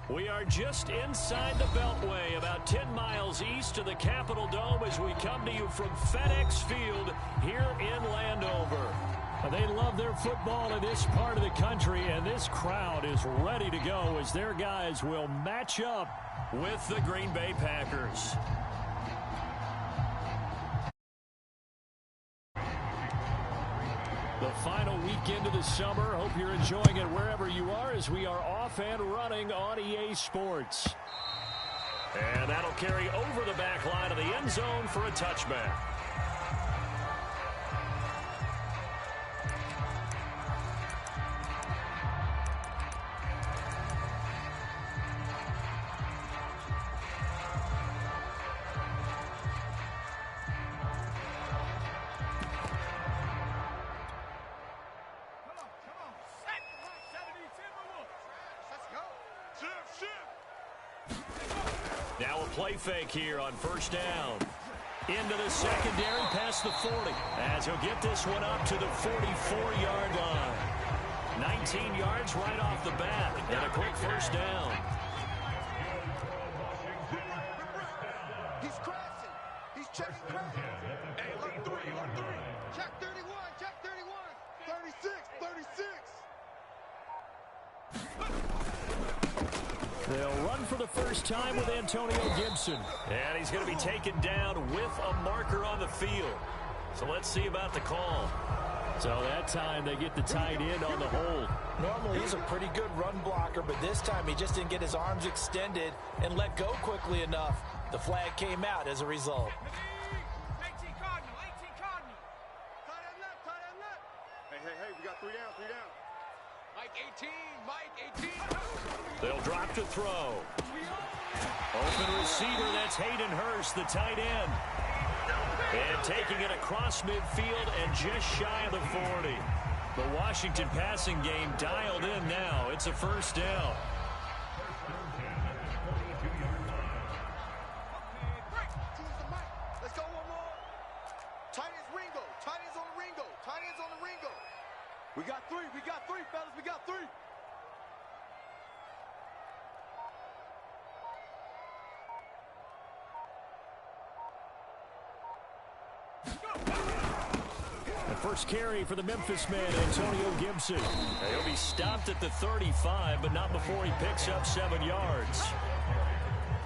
We are just inside the Beltway, about 10 miles east of the Capitol Dome as we come to you from FedEx Field here in Landover. They love their football in this part of the country, and this crowd is ready to go as their guys will match up with the Green Bay Packers. The final weekend of the summer. Hope you're enjoying it wherever you are as we are off and running on EA Sports. And that'll carry over the back line of the end zone for a touchback. Now a play fake here on first down. Into the secondary past the 40. As he'll get this one up to the 44-yard line. 19 yards right off the bat. And a quick first down. He's crashing. He's checking crashing. Hey, look three. Check 31. Check 31. 36. 36. They'll run for the first time with Antonio Gibson. And he's going to be taken down with a marker on the field. So let's see about the call. So that time they get the tight end on the hold. Normally he's a pretty good run blocker, but this time he just didn't get his arms extended and let go quickly enough. The flag came out as a result. 18 Cardinal. Tight end left. Hey, we got three down. Mike 18. They'll drop to throw. Open receiver, that's Hayden Hurst, the tight end. And taking it across midfield and just shy of the 40. The Washington passing game dialed in now. It's a first down. Let's go one more. Tight ends Ringo. Tight ends on the Ringo. We got three, fellas. We got three. The first carry for the Memphis man, Antonio Gibson. He'll be stopped at the 35, but not before he picks up 7 yards.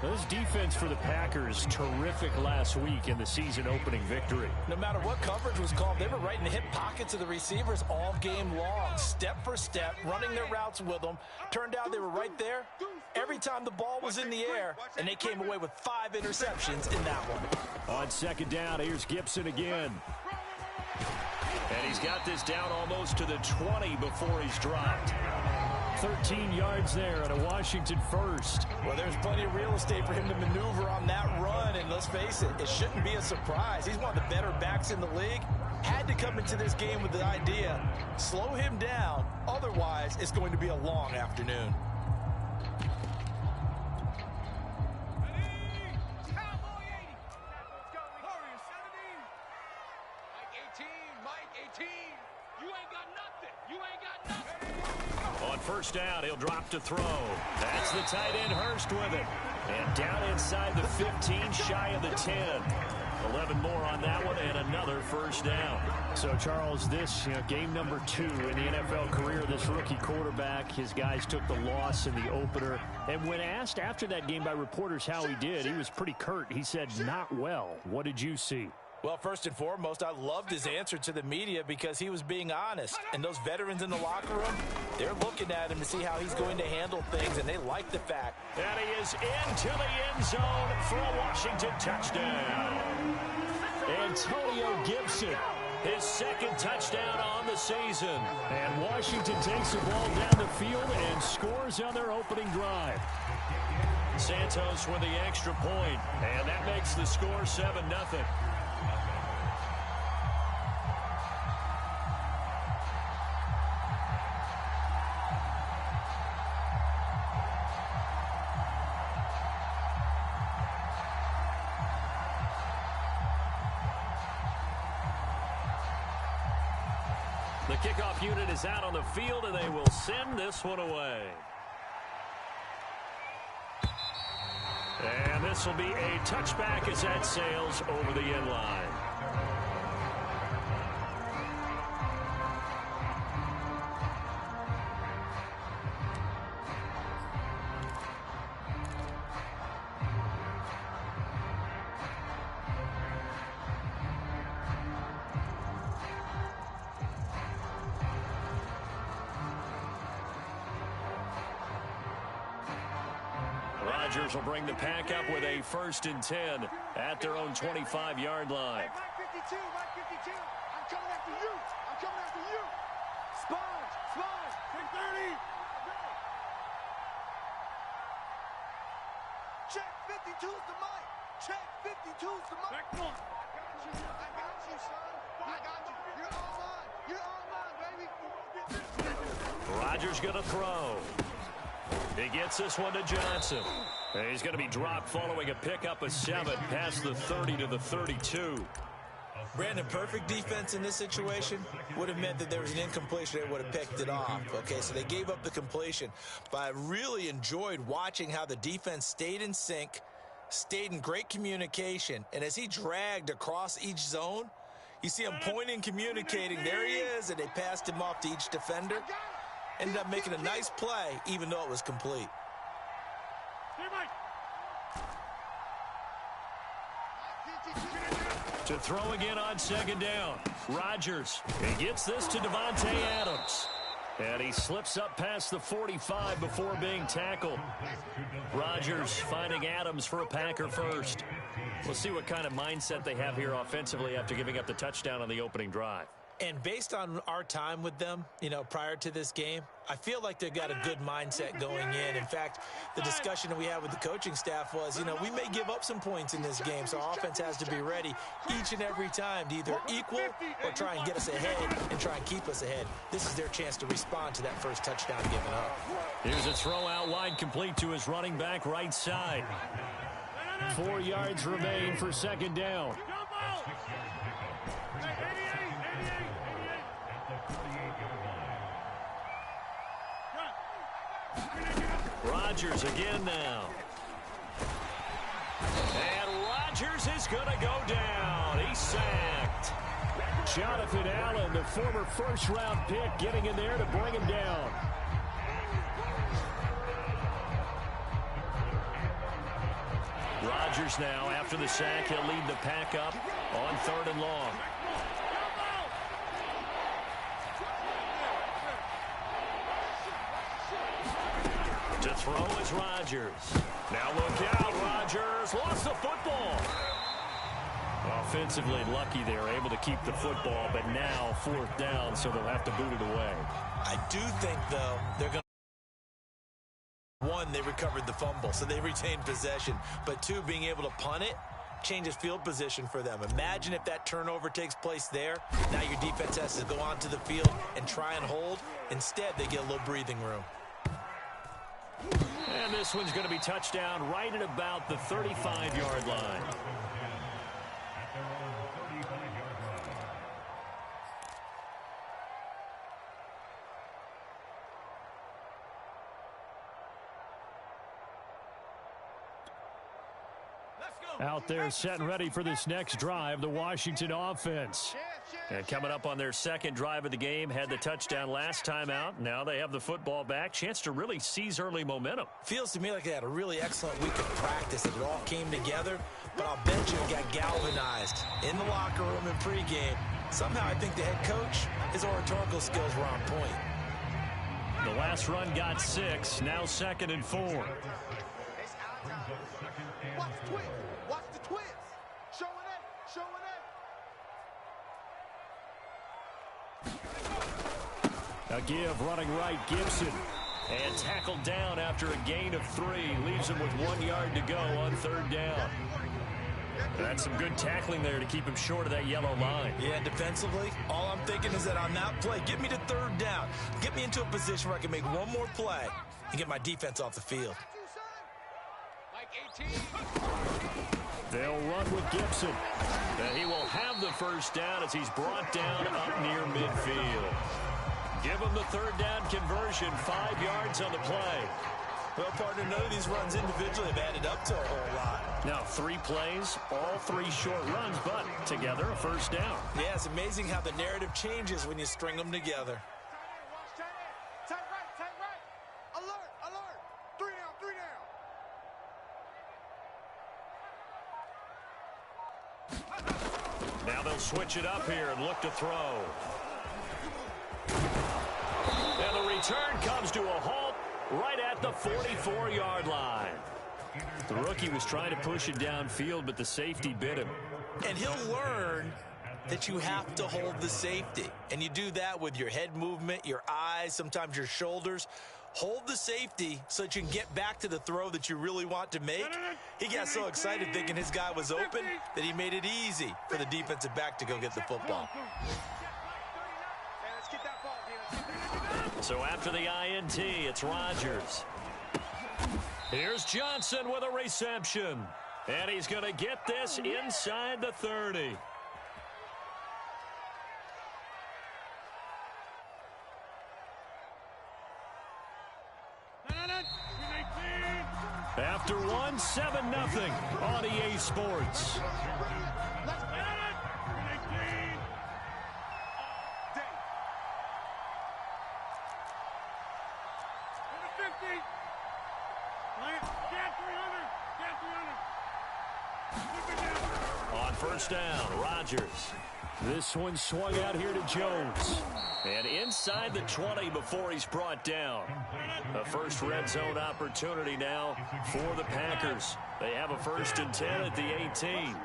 This defense for the Packers, terrific last week in the season-opening victory. No matter what coverage was called, they were right in the hip pockets of the receivers all game long, step for step, running their routes with them. Turned out they were right there every time the ball was in the air, and they came away with 5 interceptions in that one. On second down, here's Gibson again. And he's got this down almost to the 20 before he's dropped. 13 yards there and a Washington first. Well, there's plenty of real estate for him to maneuver on that run, and let's face it, it shouldn't be a surprise. He's one of the better backs in the league. Had to come into this game with the idea, slow him down, otherwise it's going to be a long afternoon. First down, he'll drop to throw. That's the tight end Hurst with it. And down inside the 15, shy of the 10. 11 more on that one and another first down. So, Charles, this game number 2 in the NFL career, this rookie quarterback, his guys took the loss in the opener. And when asked after that game by reporters how he did, he was pretty curt. He said, not well. What did you see? Well, first and foremost, I loved his answer to the media because he was being honest. And those veterans in the locker room, they're looking at him to see how he's going to handle things, and they like the fact that he is into the end zone for a Washington touchdown. Antonio Gibson, his second touchdown on the season. And Washington takes the ball down the field and scores on their opening drive. Santos with the extra point, and that makes the score 7-0. The kickoff unit is out on the field, and they will send this one away. And this will be a touchback as that sails over the end line. Rodgers will bring the pack up with a 1st and 10 at their own 25-yard line. Hey, Mike 52, Mike 52. I'm coming after you. I'm coming after you. Sponge, Sponge. 630. Check 52's the mic. Check 52's the mic. I got you, son. I got you. You're all mine. You're all mine, baby. Rodgers going to throw. He gets this one to Johnson. And he's going to be dropped following a pickup of 7 past the 30 to the 32. Brandon, perfect defense in this situation would have meant that there was an incompletion. They would have picked it off. Okay, so they gave up the completion. But I really enjoyed watching how the defense stayed in sync, stayed in great communication. And as he dragged across each zone, you see him pointing, communicating. There he is, and they passed him off to each defender. Ended up making a nice play, even though it was complete. To throw again on 2nd down. Rodgers. He gets this to Davante Adams. And he slips up past the 45 before being tackled. Rodgers finding Adams for a Packer first. We'll see what kind of mindset they have here offensively after giving up the touchdown on the opening drive. And based on our time with them, you know, prior to this game, I feel like they've got a good mindset going in. In fact, the discussion that we had with the coaching staff was, you know, we may give up some points in this game, so our offense has to be ready each and every time to either equal or try and get us ahead and try and keep us ahead. This is their chance to respond to that first touchdown given up. Here's a throw out wide, complete to his running back right side. 4 yards remain for 2nd down. Rodgers again now. And Rodgers is going to go down. He's sacked. Jonathan Allen, the former first-round pick, getting in there to bring him down. Rodgers now, after the sack, he'll lead the pack up on 3rd and long. To throw is Rodgers. Now look out, Rodgers lost the football. Offensively lucky they were able to keep the football, but now 4th down, so they'll have to boot it away. I do think, though, they're going to... 1, they recovered the fumble, so they retained possession. But 2, being able to punt it changes field position for them. Imagine if that turnover takes place there. Now your defense has to go onto the field and try and hold. Instead, they get a little breathing room. And this one's going to be touchdown right at about the 35-yard line. Out there set and ready for this next drive, the Washington offense. And coming up on their 2nd drive of the game, had the touchdown last time out. Now they have the football back. Chance to really seize early momentum. Feels to me like they had a really excellent week of practice. It all came together, but I'll bet you it got galvanized in the locker room in pregame. Somehow I think the head coach, his oratorical skills were on point. The last run got 6, now 2nd and 4. Watch the twist. Watch the twist. Showing it. Showing it. A give running right, Gibson. And tackled down after a gain of 3. Leaves him with 1 yard to go on 3rd down. That's some good tackling there to keep him short of that yellow line. Yeah, defensively, all I'm thinking is that on that play, get me to 3rd down. Get me into a position where I can make one more play and get my defense off the field. They'll run with Gibson. And he will have the 1st down as he's brought down up near midfield. Give him the 3rd down conversion, 5 yards on the play. Well, partner, none of these runs individually have added up to a whole lot. Now 3 plays, all 3 short runs, but together a first down. Yeah, it's amazing how the narrative changes when you string them together. Tight right. Alert, alert. 3 down, 3 down. Now they'll switch it up here and look to throw. And the return comes to a halt right at the 44-yard line. The rookie was trying to push it downfield, but the safety bit him. And he'll learn that you have to hold the safety. And you do that with your head movement, your eyes, sometimes your shoulders. Hold the safety so that you can get back to the throw that you really want to make. He got so excited thinking his guy was open that he made it easy for the defensive back to go get the football. So after the INT, it's Rodgers. Here's Johnson with a reception. And he's going to get this inside the 30. After one, 7-0 on EA Sports. On first down, Rodgers. This one swung out here to Jones. And inside the 20 before he's brought down. A first red zone opportunity now for the Packers. They have a 1st and 10 at the 18.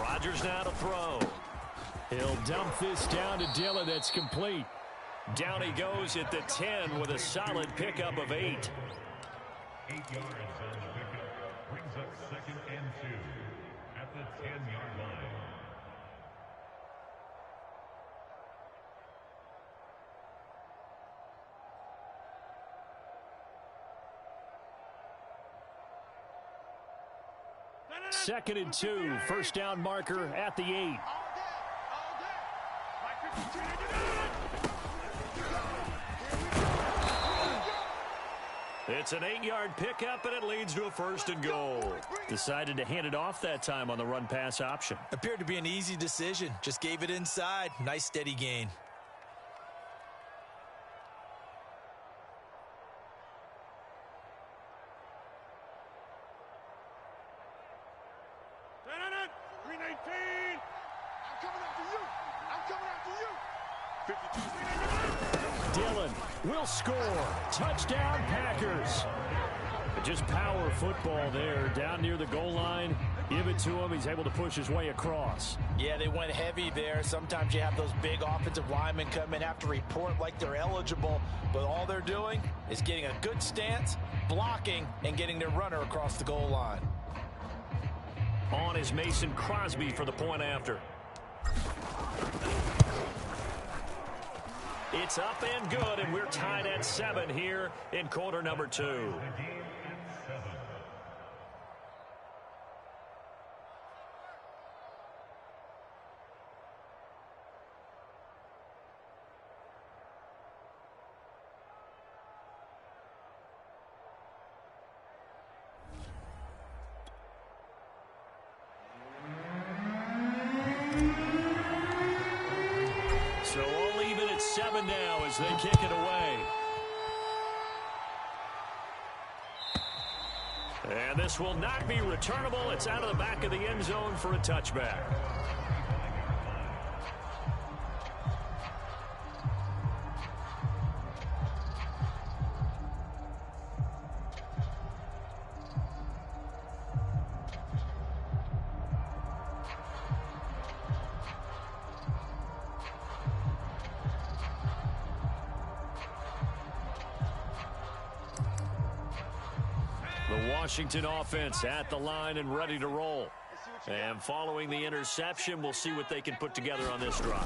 Rodgers now to throw. He'll dump this down to Dillon. That's complete. Down he goes at the 10 with a solid pickup of 8. 8 yards on the pickup. Brings up 2nd and 2 at the 10-yard line. Second and 2, first down marker at the 8. It's an 8-yard pickup, and it leads to a 1st and goal. Decided to hand it off that time on the run-pass option. Appeared to be an easy decision. Just gave it inside. Nice steady gain. Dillon will score. Touchdown, Packers. Just power football there down near the goal line. Give it to him. He's able to push his way across. Yeah, they went heavy there. Sometimes you have those big offensive linemen come in, have to report like they're eligible, but all they're doing is getting a good stance, blocking, and getting their runner across the goal line. On is Mason Crosby for the point after. It's up and good, and we're tied at 7 here in quarter number 2. So all even at 7 now as they kick it away. And this will not be returnable. It's out of the back of the end zone for a touchback. Washington offense at the line and ready to roll. And following the interception, we'll see what they can put together on this drive.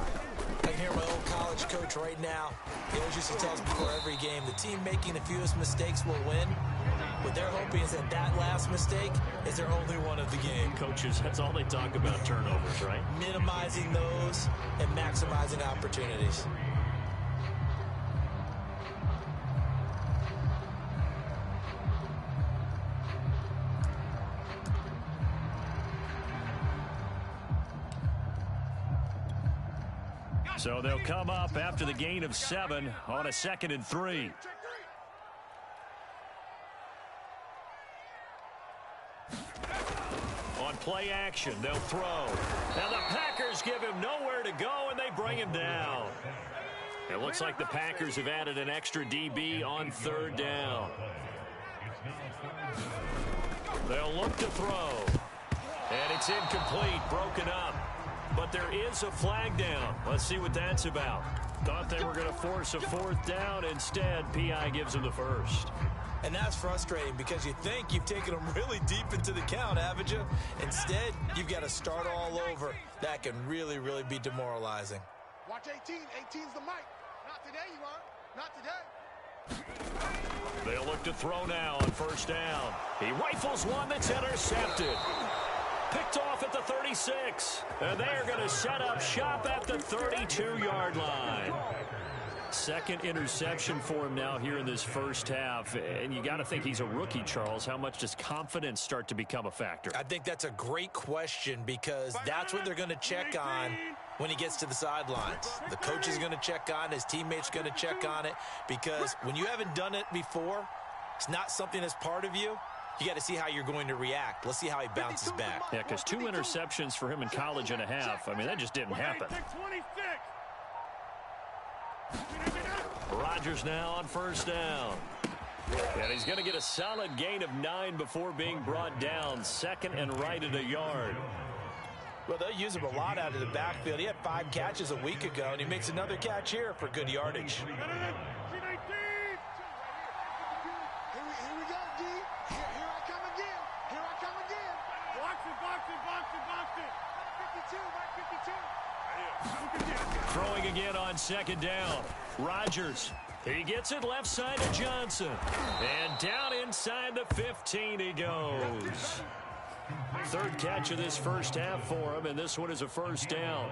I can hear my old college coach right now. He always used to tell us before every game, the team making the fewest mistakes will win. What they're hoping is that that last mistake is their only one of the game. Coaches, that's all they talk about, turnovers, right? Minimizing those and maximizing opportunities. So they'll come up after the gain of 7 on a 2nd and 3. On play action, they'll throw. Now the Packers give him nowhere to go, and they bring him down. It looks like the Packers have added an extra DB on 3rd down. They'll look to throw. And it's incomplete, broken up. But there is a flag down. Let's see what that's about. Thought they were going to force a 4th down. Instead, P.I. gives them the 1st. And that's frustrating because you think you've taken them really deep into the count, haven't you? Instead, you've got to start all over. That can really, really be demoralizing. Watch 18. 18's the mic. Not today, you are. Not today. They'll look to throw now on 1st down. He rifles one that's intercepted. Picked off at the 36. And they are going to set up shop at the 32-yard line. 2nd interception for him now here in this first half. And you got to think he's a rookie, Charles. How much does confidence start to become a factor? I think that's a great question because that's what they're going to check on when he gets to the sidelines. The coach is going to check on, his teammates going to check on it, because when you haven't done it before, it's not something that's part of you. You got to see how you're going to react. Let's see how he bounces back. Yeah, because 2 interceptions for him in college and a half. I mean, that just didn't happen. Rodgers now on 1st down. And he's going to get a solid gain of 9 before being brought down. 2nd and right at a yard. Well, they'll use him a lot out of the backfield. He had 5 catches a week ago, and he makes another catch here for good yardage. Here we go, D. Here I come again. Here I come again. Box it. 52. Throwing again on 2nd down. Rodgers. He gets it left side of Johnson. And down inside the 15 he goes. 3rd catch of this first half for him, and this one is a 1st down.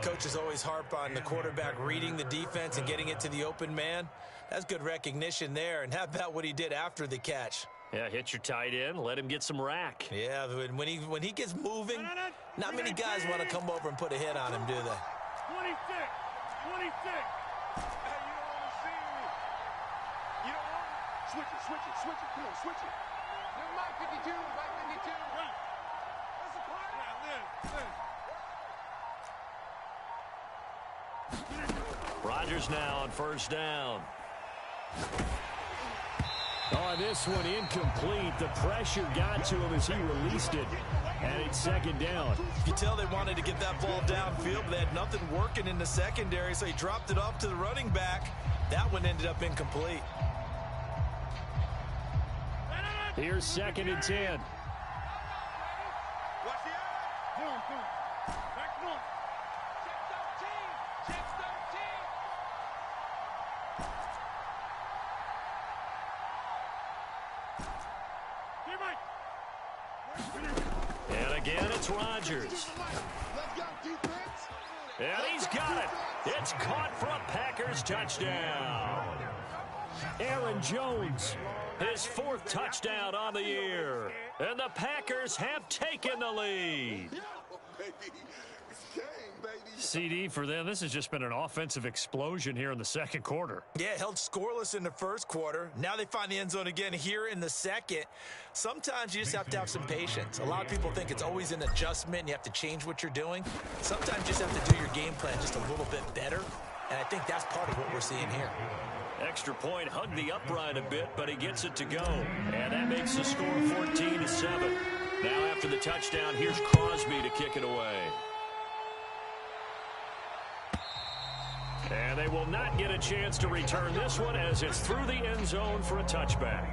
Coaches always harp on the quarterback reading the defense and getting it to the open man. That's good recognition there. And how about what he did after the catch? Yeah, hit your tight end, let him get some rack. Yeah, when he gets moving, not many guys want to come over and put a hit on him, do they? 26. Hey, you don't want to see me. You don't want to. Switch it. Come on, switch it. Never mind, 52. Right, 52. That's a part. Rodgers now on 1st down. On this one, incomplete. The pressure got to him as he released it. And it's 2nd down. You can tell they wanted to get that ball downfield, but they had nothing working in the secondary, so he dropped it off to the running back. That one ended up incomplete. Here's 2nd and 10. Watch the eye. Back one. Check 13. And again, it's Rodgers. And he's got it. It's caught for a Packers touchdown. Aaron Jones, his 4th touchdown on the year. And the Packers have taken the lead. CD, for them, this has just been an offensive explosion here in the 2nd quarter. Yeah, held scoreless in the 1st quarter. Now they find the end zone again here in the 2nd. Sometimes you just have to have some patience. A lot of people think it's always an adjustment and you have to change what you're doing. Sometimes you just have to do your game plan just a little bit better. And I think that's part of what we're seeing here. Extra point, hugged the upright a bit, but he gets it to go. And that makes the score 14-7. Now after the touchdown, here's Crosby to kick it away. And they will not get a chance to return this one as it's through the end zone for a touchback.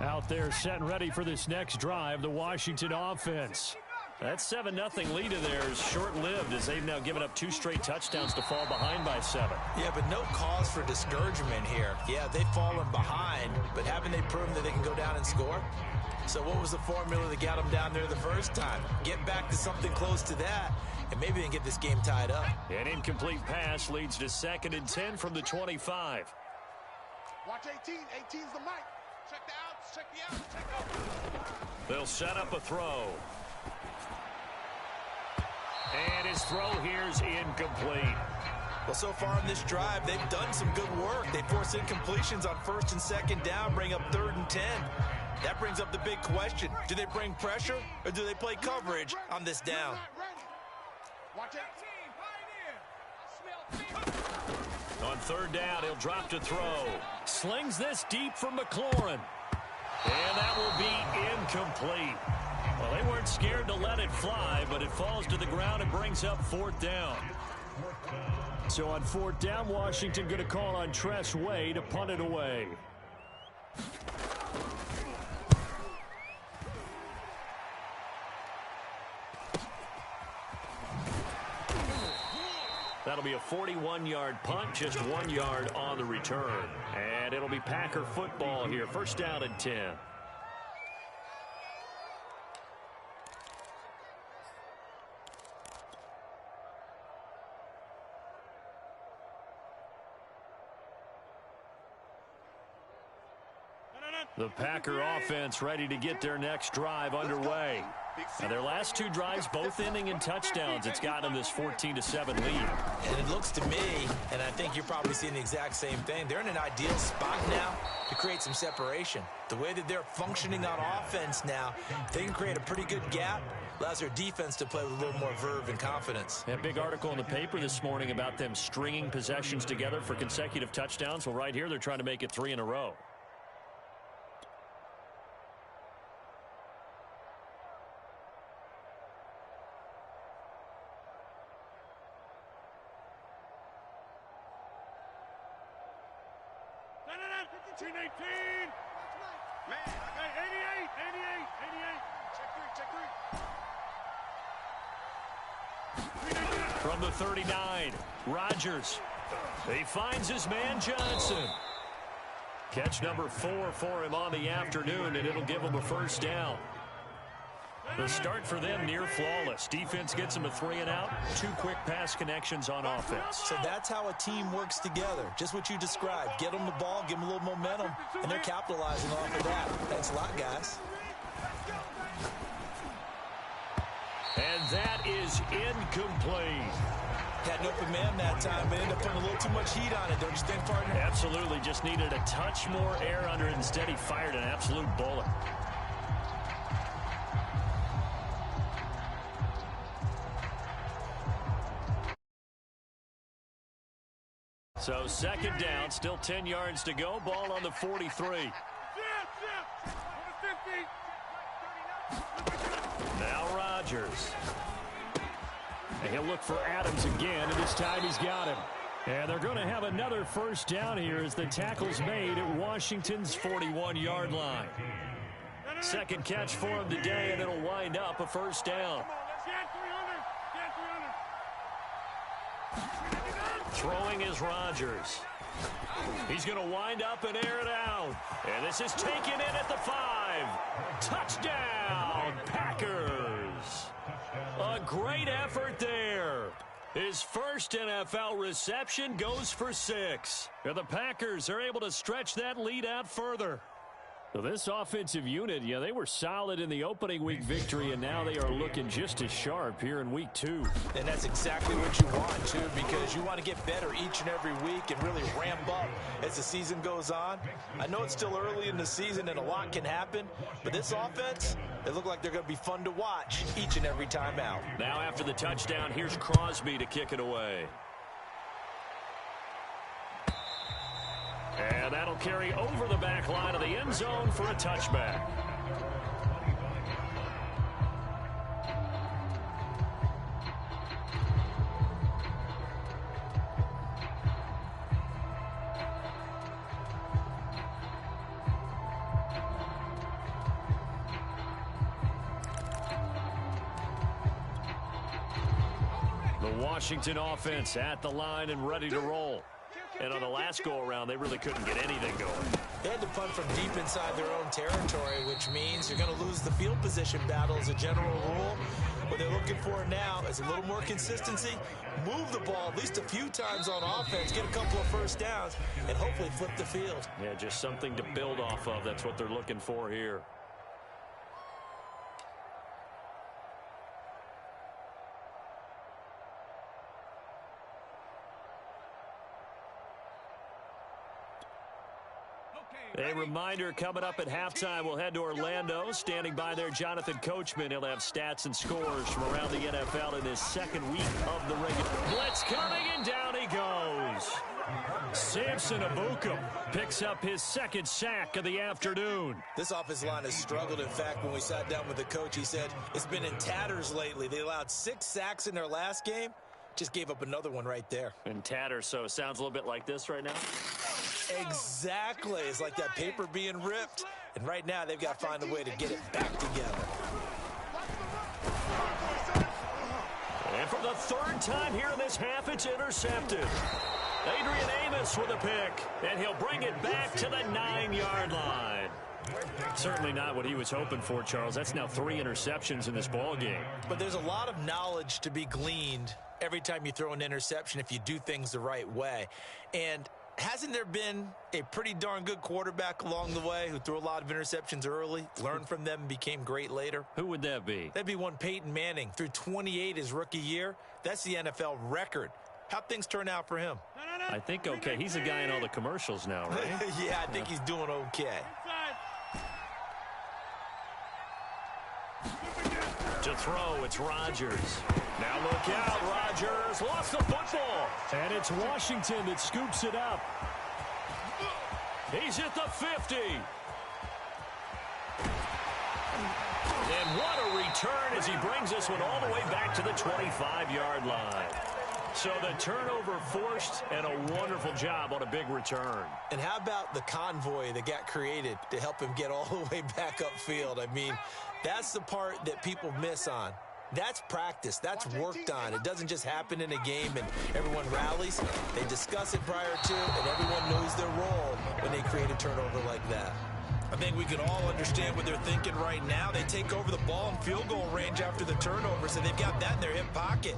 Out there set and ready for this next drive, the Washington offense. That 7-0 lead of theirs short-lived as they've now given up 2 straight touchdowns to fall behind by 7. Yeah, but no cause for discouragement here. Yeah, they've fallen behind, but haven't they proven that they can go down and score? So what was the formula that got them down there the first time? Get back to something close to that, and maybe they can get this game tied up. An incomplete pass leads to 2nd and 10 from the 25. Watch 18. 18's the mic. Check the outs. Check the outs. Check the outs. They'll set up a throw. And his throw here is incomplete. Well, so far in this drive, they've done some good work. They force incompletions on 1st and 2nd down, bring up 3rd and 10. That brings up the big question. Do they bring pressure or do they play coverage on this down? Watch 18. On 3rd down, he'll drop to throw. Slings this deep for McLaurin. And that will be incomplete. Well, they weren't scared to let it fly, but it falls to the ground and brings up 4th down. So on 4th down, Washington going to call on Tress Way to punt it away. That'll be a 41-yard punt, just 1 yard on the return. And it'll be Packer football here. 1st down and 10. The Packer offense ready to get their next drive underway. Now their last 2 drives both ending in touchdowns. It's got them this 14-7 lead. And it looks to me, and I think you're probably seeing the exact same thing, they're in an ideal spot now to create some separation. The way that they're functioning on offense now, they can create a pretty good gap. Allows their defense to play with a little more verve and confidence. That big article in the paper this morning about them stringing possessions together for consecutive touchdowns. Well, right here they're trying to make it 3 in a row. From the 39, Rodgers. He finds his man Johnson. Catch number 4 for him on the afternoon, and it'll give him a 1st down. The start for them near flawless. Defense gets them a 3 and out. 2 quick pass connections on offense. So that's how a team works together. Just what you described. Get them the ball, give them a little momentum, and they're capitalizing off of that. Thanks a lot, guys. And that is incomplete. Had an open man that time, but ended up putting a little too much heat on it, don't you think, partner? Absolutely. Just needed a touch more air under it. Instead, he fired an absolute bullet. So 2nd down, still 10 yards to go. Ball on the 43. Now Rodgers. And he'll look for Adams again, and this time he's got him. And they're going to have another 1st down here as the tackle's made at Washington's 41-yard line. 2nd catch for him today, and it'll wind up a 1st down. Throwing is Rodgers. He's going to wind up and air it out. And this is taken in at the 5. Touchdown, Packers. A great effort there. His first NFL reception goes for 6. And the Packers are able to stretch that lead out further. So this offensive unit, yeah, they were solid in the opening week victory, and now they are looking just as sharp here in week 2. And that's exactly what you want, too, because you want to get better each and every week and really ramp up as the season goes on. I know it's still early in the season and a lot can happen, but this offense, they look like they're going to be fun to watch each and every time out. Now after the touchdown, here's Crosby to kick it away. And that'll carry over the back line of the end zone for a touchback. Washington offense at the line and ready to roll. And on the last go-around, they really couldn't get anything going. They had to punt from deep inside their own territory, which means you're going to lose the field position battle as a general rule. What they're looking for now is a little more consistency, move the ball at least a few times on offense, get a couple of first downs, and hopefully flip the field. Yeah, just something to build off of. That's what they're looking for here. A reminder, coming up at halftime, we'll head to Orlando. Standing by there, Jonathan Coachman. He'll have stats and scores from around the NFL in his second week of the regular. Blitz coming, and down he goes. Samson Ebukam picks up his second sack of the afternoon. This offensive line has struggled. In fact, when we sat down with the coach, he said it's been in tatters lately. They allowed 6 sacks in their last game. Just gave up another one right there. In tatters, so it sounds a little bit like this right now. Exactly. It's like that paper being ripped. And right now, they've got to find a way to get it back together. And for the third time here in this half, it's intercepted. Adrian Amos with a pick, and he'll bring it back to the 9-yard line. Certainly not what he was hoping for, Charles. That's now 3 interceptions in this ball game. But there's a lot of knowledge to be gleaned every time you throw an interception if you do things the right way. And hasn't there been a pretty darn good quarterback along the way who threw a lot of interceptions early, learned from them, and became great later? Who would that be? That'd be one Peyton Manning. Threw 28 his rookie year. That's the NFL record. How'd things turn out for him? I think okay. He's a guy in all the commercials now, right? Yeah, I think he's doing okay. To throw, it's Rodgers. Now look out, Rodgers lost the football. And it's Washington that scoops it up. He's at the 50. And what a return as he brings this one all the way back to the 25-yard line. So the turnover forced, and a wonderful job on a big return. And how about the convoy that got created to help him get all the way back upfield? I mean, that's the part that people miss on. That's practice. That's worked on. It doesn't just happen in a game and everyone rallies. They discuss it prior to, and everyone knows their role when they create a turnover like that. I think we can all understand what they're thinking right now. They take over the ball in field goal range after the turnover, so they've got that in their hip pocket.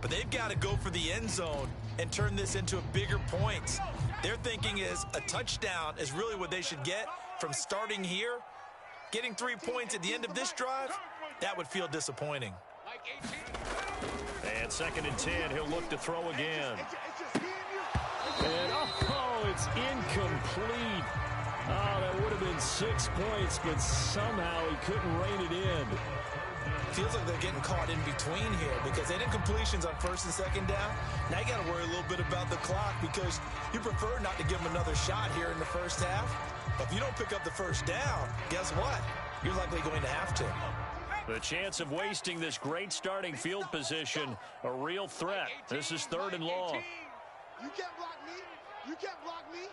But they've got to go for the end zone and turn this into a bigger points. Their thinking is a touchdown is really what they should get from starting here. Getting 3 points at the end of this drive, that would feel disappointing. And 2nd and 10, he'll look to throw again. And it's incomplete. Oh, that would have been 6 points, but somehow he couldn't rein it in. Feels like they're getting caught in between here because they did completions on 1st and 2nd down. Now you got to worry a little bit about the clock because you prefer not to give them another shot here in the first half. But if you don't pick up the first down, guess what? You're likely going to have to. The chance of wasting this great starting field position, a real threat. This is 3rd and long. You can't block me. You can't block me.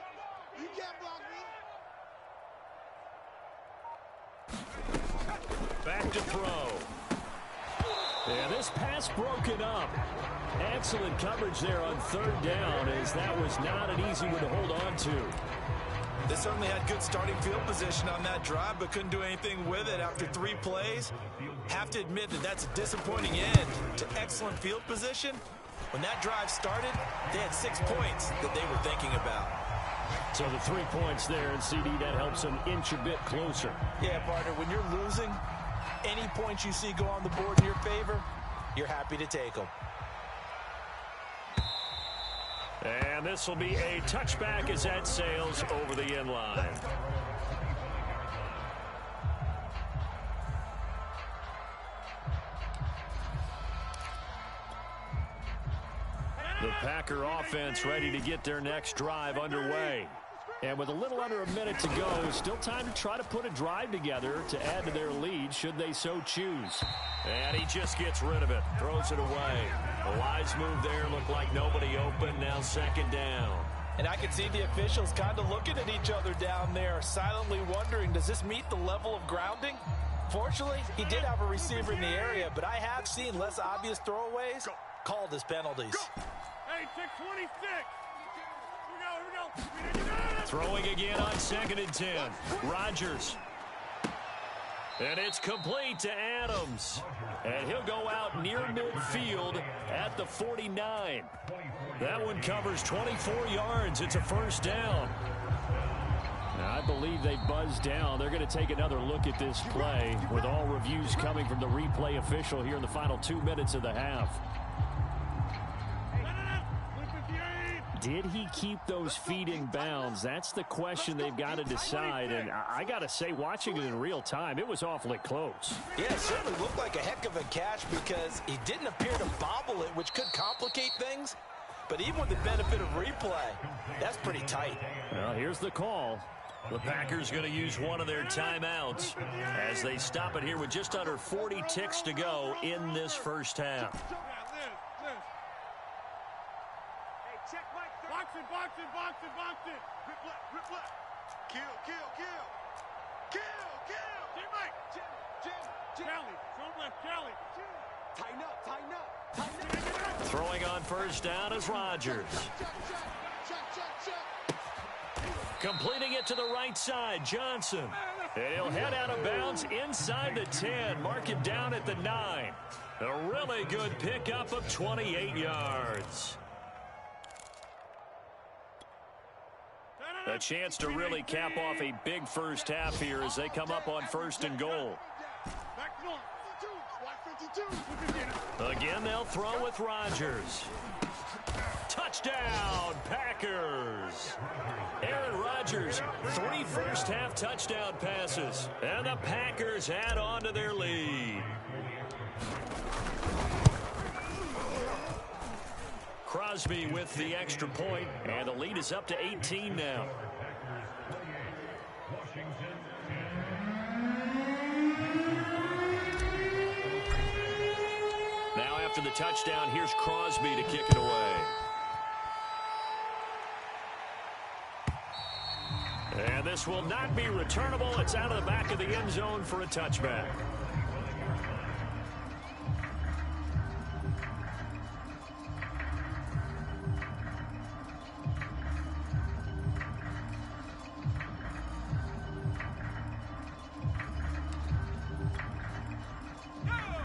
You can't block me. Back to throw. And this pass broken up. Excellent coverage there on 3rd down, as that was not an easy one to hold on to. They certainly had good starting field position on that drive, but couldn't do anything with it after 3 plays. Have to admit that that's a disappointing end to excellent field position. When that drive started, they had 6 points that they were thinking about. So the 3 points there, and CD, that helps them inch a bit closer. Yeah, partner, when you're losing, any points you see go on the board in your favor, you're happy to take them. And this will be a touchback as that sails over the end line. The Packer offense ready to get their next drive underway. And with a little under a minute to go, still time to try to put a drive together to add to their lead should they so choose. And he just gets rid of it, throws it away. A wise move there, looked like nobody open, now 2nd down. And I can see the officials kind of looking at each other down there, silently wondering, does this meet the level of grounding? Fortunately, he did have a receiver in the area, but I have seen less obvious throwaways called as penalties. Hey, check 26. Here we go. Throwing again on 2nd and 10. Rodgers. And it's complete to Adams. And he'll go out near midfield at the 49. That one covers 24 yards. It's a first down. Now, I believe they buzzed down. They're going to take another look at this play with all reviews coming from the replay official here in the final 2 minutes of the half. Did he keep those feet in bounds? That's the question they've got to decide. And I got to say, watching it in real time, it was awfully close. Yeah, it certainly looked like a heck of a catch because he didn't appear to bobble it, which could complicate things. But even with the benefit of replay, that's pretty tight. Well, here's the call. The Packers going to use one of their timeouts as they stop it here with just under 40 ticks to go in this first half. Box it. Rip left. Kill. Jim. Kelly. From left, Kelly. Tighten up. Throwing on first down is Rodgers. Completing it to the right side, Johnson. And he'll head out of bounds inside the 10. Mark him down at the 9. A really good pickup of 28 yards. A chance to really cap off a big first half here as they come up on 1st and goal. Again, they'll throw with Rodgers. Touchdown, Packers. Aaron Rodgers, 3 first-half touchdown passes. And the Packers add on to their lead. Crosby with the extra point, and the lead is up to 18 now. Now after the touchdown, here's Crosby to kick it away. And this will not be returnable. It's out of the back of the end zone for a touchback.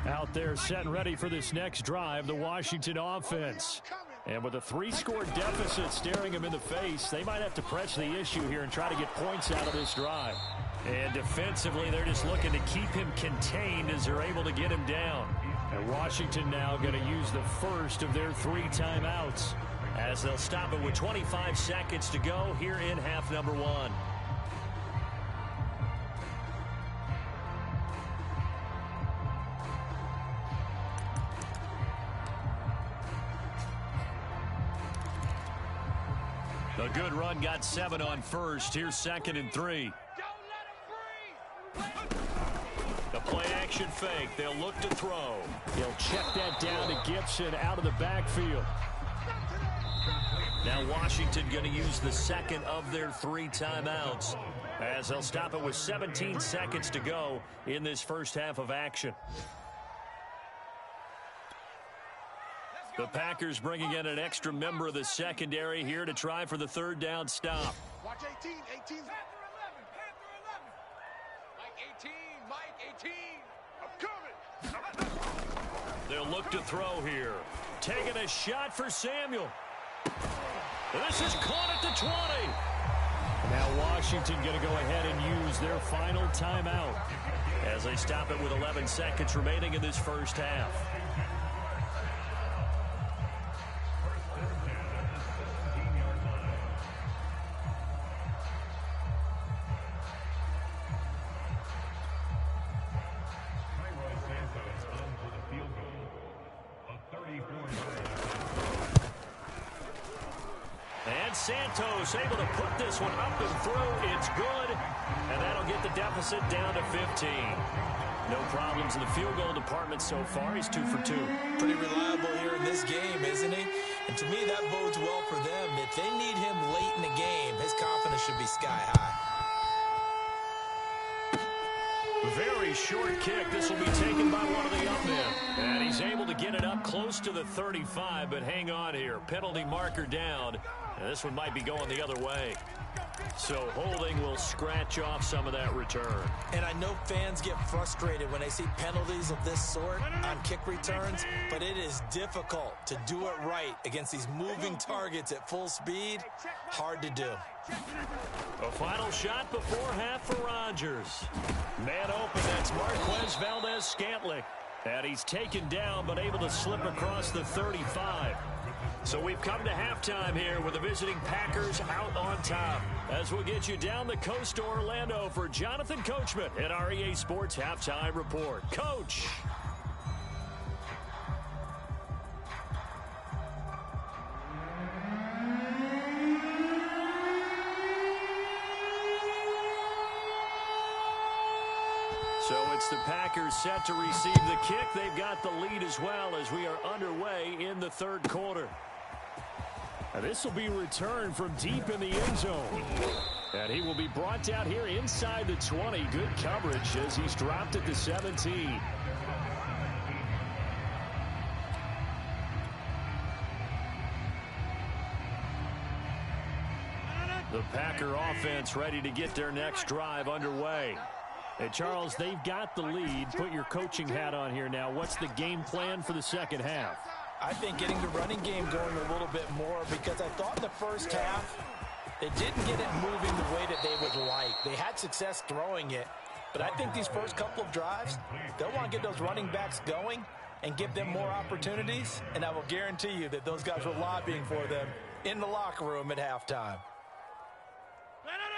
Out there set and ready for this next drive, the Washington offense. And with a 3-score deficit staring them in the face, they might have to press the issue here and try to get points out of this drive. And defensively, they're just looking to keep him contained as they're able to get him down. And Washington now going to use the first of their 3 timeouts as they'll stop it with 25 seconds to go here in half number 1. A good run, got 7 on first. Here's 2nd and 3. The play action fake. They'll look to throw. He'll check that down to Gibson out of the backfield. Now Washington going to use the second of their 3 timeouts as they'll stop it with 17 seconds to go in this first half of action. The Packers bringing in an extra member of the secondary here to try for the 3rd down stop. Watch 18. Panther 11. Mike 18. I'm coming. They'll look to throw here. Taking a shot for Samuel. This is caught at the 20. Now Washington going to go ahead and use their final timeout as they stop it with 11 seconds remaining in this first half. Santos able to put this one up and through. It's good, and that'll get the deficit down to 15. No problems in the field goal department so far. He's 2 for 2. Pretty reliable here in this game, isn't he? And to me, that bodes well for them. If they need him late in the game, his confidence should be sky high. very short kick. This will be taken by one of the up men. And he's able to get it up close to the 35, but hang on here. Penalty marker down. And this one might be going the other way. So holding will scratch off some of that return. And I know fans get frustrated when they see penalties of this sort on kick returns, but it is difficult to do it right against these moving targets at full speed. Hard to do. A final shot before half for Rodgers. Man open, that's Marquez Valdez-Scantling. And he's taken down, but able to slip across the 35. So we've come to halftime here with the visiting Packers out on top. As we'll get you down the coast to Orlando for Jonathan Coachman at our EA Sports Halftime Report. Coach. So it's the Packers set to receive the kick. They've got the lead as well as we are underway in the third quarter. And this will be returned from deep in the end zone. And he will be brought down here inside the 20. Good coverage as he's dropped at the 17. The Packer offense ready to get their next drive underway. Hey, Charles, they've got the lead. Put your coaching hat on here now. What's the game plan for the second half? I think getting the running game going a little bit more, because I thought in the first half it didn't get it moving the way that they would like. They had success throwing it, but I think these first couple of drives, they'll want to get those running backs going and give them more opportunities, and I will guarantee you that those guys were lobbying for them in the locker room at halftime.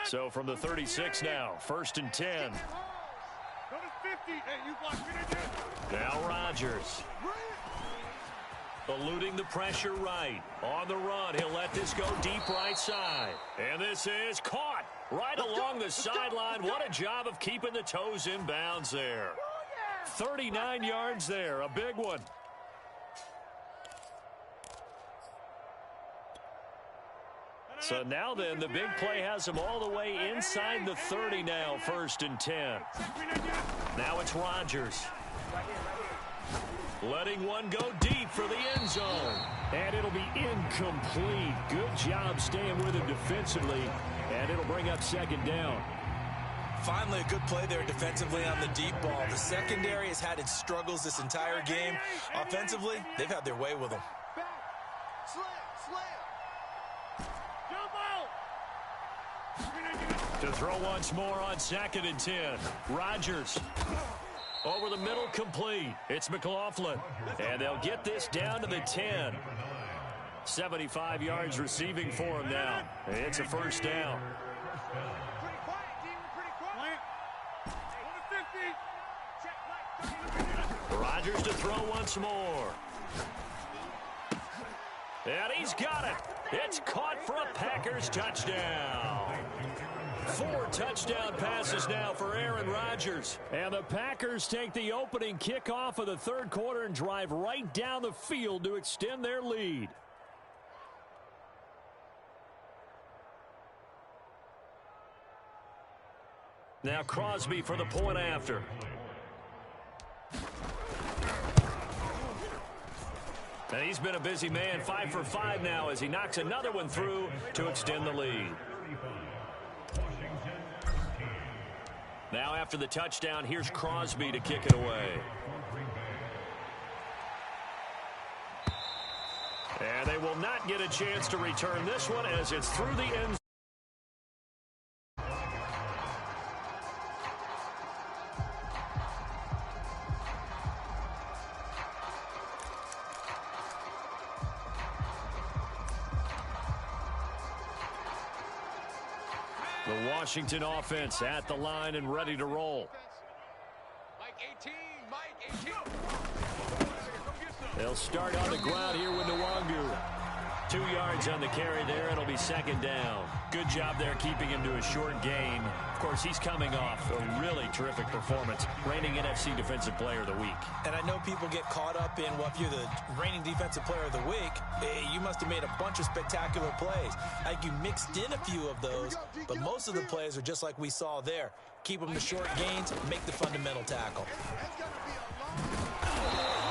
So from the 36 now, 1st and 10. Now Rodgers. Eluding the pressure right. On the run, he'll let this go deep right side. And this is caught right along the sideline. What a job of keeping the toes in bounds there. 39 yards there, a big one. So now then, the big play has him all the way inside the 30 now, 1st and 10. Now it's Rodgers. Letting one go deep for the end zone. And it'll be incomplete. Good job staying with him defensively. And it'll bring up 2nd down. Finally, a good play there defensively on the deep ball. The secondary has had its struggles this entire game. Offensively, they've had their way with them. To throw once more on 2nd and 10. Rodgers. Over the middle, complete. It's McLaughlin. And they'll get this down to the 10. 75 yards receiving for him now. It's a 1st down. Rodgers to throw once more. And he's got it. It's caught for a Packers touchdown. 4 touchdown passes now for Aaron Rodgers. And the Packers take the opening kickoff of the third quarter and drive right down the field to extend their lead. Now Crosby for the point after. And he's been a busy man, 5 for 5 now as he knocks another one through to extend the lead. Now after the touchdown, here's Crosby to kick it away. And they will not get a chance to return this one as it's through the end zone. The Washington offense at the line and ready to roll. Mike 18, Mike 18. They'll start on the ground here with Nwangu. 2 yards on the carry there. It'll be second down. Good job there keeping him to a short gain. Of course, he's coming off a really terrific performance. Reigning NFC Defensive Player of the Week. And I know people get caught up in, well, if you're the reigning Defensive Player of the Week, you must have made a bunch of spectacular plays. Like you mixed in a few of those, but most of the plays are just like we saw there. Keep them to short gains, make the fundamental tackle.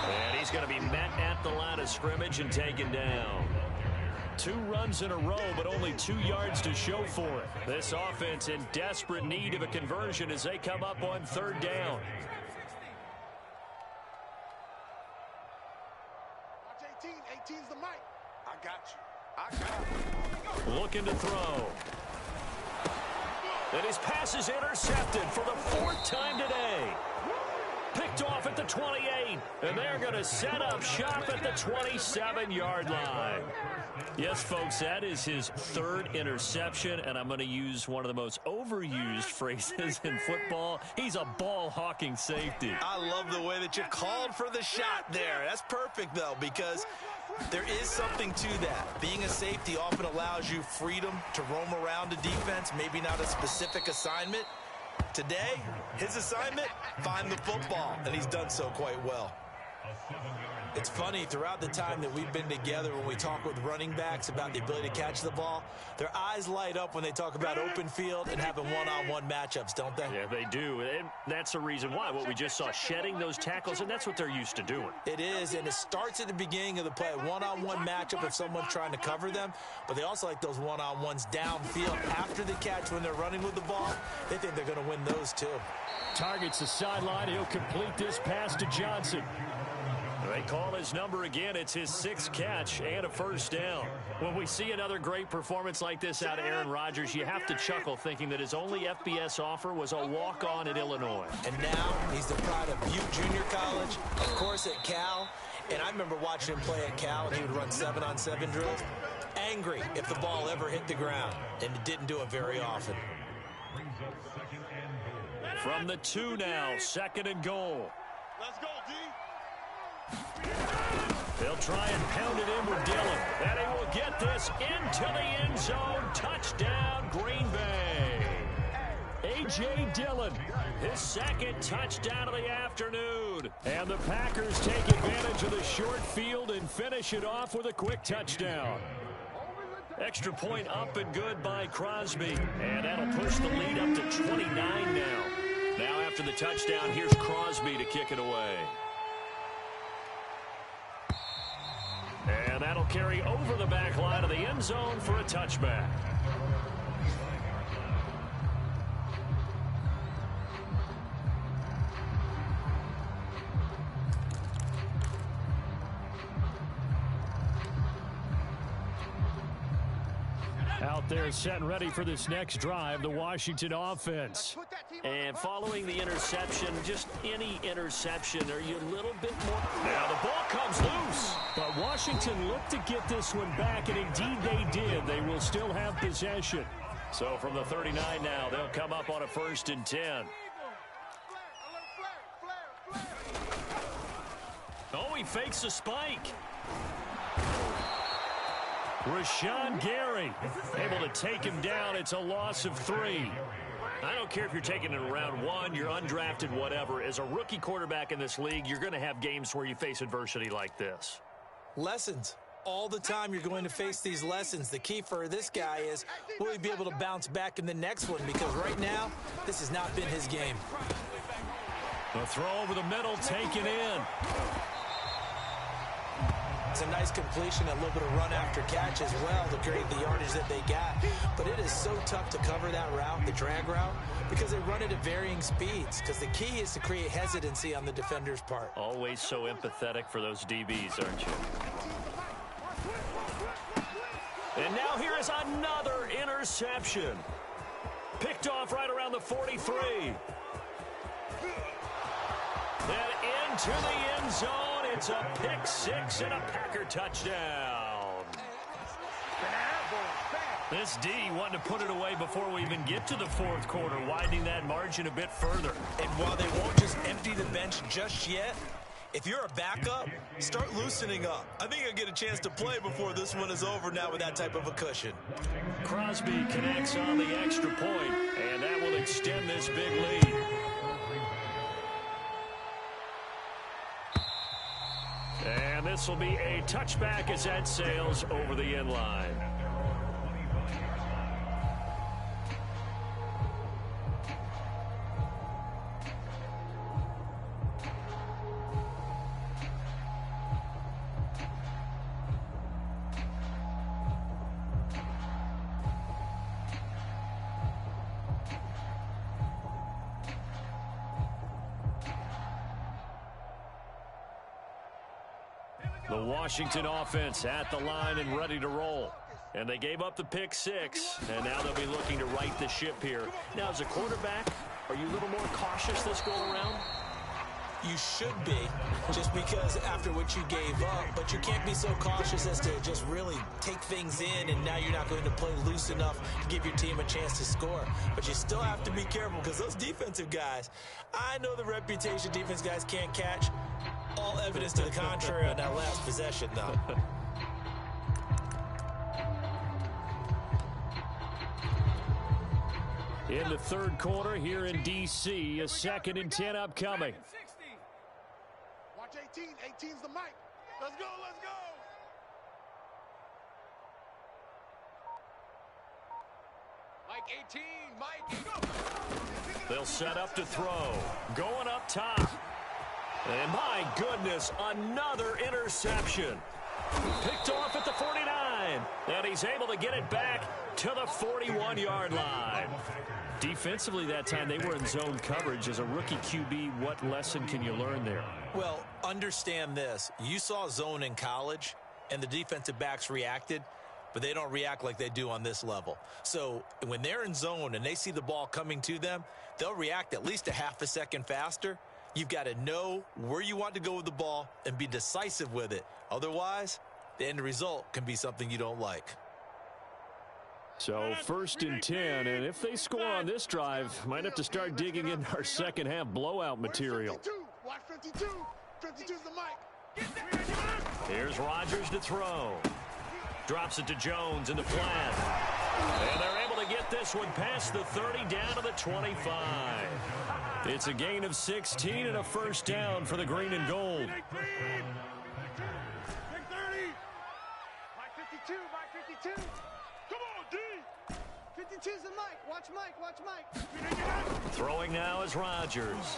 And he's going to be met at the line of scrimmage and taken down. 2 runs in a row, but only 2 yards to show for it. This offense in desperate need of a conversion as they come up on 3rd down. Watch 18. 18's the mic. I got you. Looking to throw. And his pass is intercepted for the 4th time today. Picked off at the 28, and they're going to set up shop at the 27-yard line. Yes, folks, that is his 3rd interception, and I'm going to use one of the most overused phrases in football. He's a ball-hawking safety. I love the way that you called for the shot there. That's perfect, though, because there is something to that. Being a safety often allows you freedom to roam around a defense, maybe not a specific assignment. Today, his assignment, find the football, and he's done so quite well. It's funny, throughout the time that we've been together, when we talk with running backs about the ability to catch the ball, their eyes light up when they talk about open field and having one-on-one matchups, don't they? Yeah, they do, and that's the reason why. What we just saw, shedding those tackles, and that's what they're used to doing. It is, and it starts at the beginning of the play, one-on-one matchup if someone's trying to cover them, but they also like those one-on-ones downfield after the catch when they're running with the ball. They think they're going to win those, too. Targets the sideline. He'll complete this pass to Johnson. They call his number again. It's his 6th catch and a 1st down. When we see another great performance like this out of Aaron Rodgers, you have to chuckle thinking that his only FBS offer was a walk-on at Illinois. And now he's the pride of Butte Junior College, of course at Cal. And I remember watching him play at Cal, and he would run 7-on-7 drills. Angry if the ball ever hit the ground, and it didn't do it very often. From the 2 now, 2nd and goal. Let's go, D. They'll try and pound it in with Dillon. And he will get this into the end zone. Touchdown, Green Bay. A.J. Dillon, his 2nd touchdown of the afternoon. And the Packers take advantage of the short field and finish it off with a quick touchdown. Extra point up and good by Crosby. And that'll push the lead up to 29 now. Now after the touchdown, here's Crosby to kick it away. And that'll carry over the back line of the end zone for a touchback. Out there set and ready for this next drive, the Washington offense. And following the interception, just any interception, are you a little bit more... Now the ball comes loose. But Washington looked to get this one back, and indeed they did. They will still have possession. So from the 39 now, they'll come up on a 1st and 10. Oh, he fakes a spike. Rashawn Gary able to take him down. It's a loss of 3. I don't care if you're taking it in round 1, you're undrafted, whatever. As a rookie quarterback in this league, you're going to have games where you face adversity like this. Lessons. All the time you're going to face these lessons. The key for this guy is, will he be able to bounce back in the next one? Because right now, this has not been his game. The throw over the middle, taken in. It's a nice completion, a little bit of run after catch as well to create the yardage that they got. But it is so tough to cover that route, the drag route, because they run it at varying speeds. Because the key is to create hesitancy on the defender's part. Always so empathetic for those DBs, aren't you? And now here is another interception. Picked off right around the 43. And into the end zone. It's a pick 6 and a Packer touchdown. This D wanting to put it away before we even get to the 4th quarter, widening that margin a bit further. And while they won't just empty the bench just yet, If you're a backup, start loosening up. I think you'll get a chance to play before this one is over now with that type of a cushion. Crosby connects on the extra point, and that will extend this big lead. And this will be a touchback as that sails over the end line. The Washington offense at the line and ready to roll. And they gave up the pick six, and now they'll be looking to right the ship here. Now, as a quarterback, are you a little more cautious this go around? You should be, just because after what you gave up, but you can't be so cautious as to just really take things in, and now you're not going to play loose enough to give your team a chance to score. But you still have to be careful because those defensive guys, I know the reputation defense guys can't catch. All evidence to the contrary on that last possession, though. In the third quarter here in D.C., a 2nd and 10 upcoming. Watch 18. 18's the mic. Let's go, let's go. Mike 18, Mike, go. They'll set up to throw. Going up top. And my goodness, another interception. Picked off at the 49. And he's able to get it back to the 41-yard line. Defensively that time, they were in zone coverage. As a rookie QB, what lesson can you learn there? Well, understand this. You saw zone in college, and the defensive backs reacted, but they don't react like they do on this level. So when they're in zone and they see the ball coming to them, they'll react at least a half a second faster. You've got to know where you want to go with the ball and be decisive with it. Otherwise, the end result can be something you don't like. So 1st and 10, and if they score on this drive, might have to start digging in our second half blowout material. Watch 52. 52's the mic. Here's Rodgers to throw. Drops it to Jones in the flat. And they're able to get this one past the 30 down to the 25. It's a gain of 16 and a first down for the green and gold. Mike 30. Mike 52. Mike 52. Come on, D. 52's the mic. Watch Mike. Watch Mike. Throwing now is Rodgers.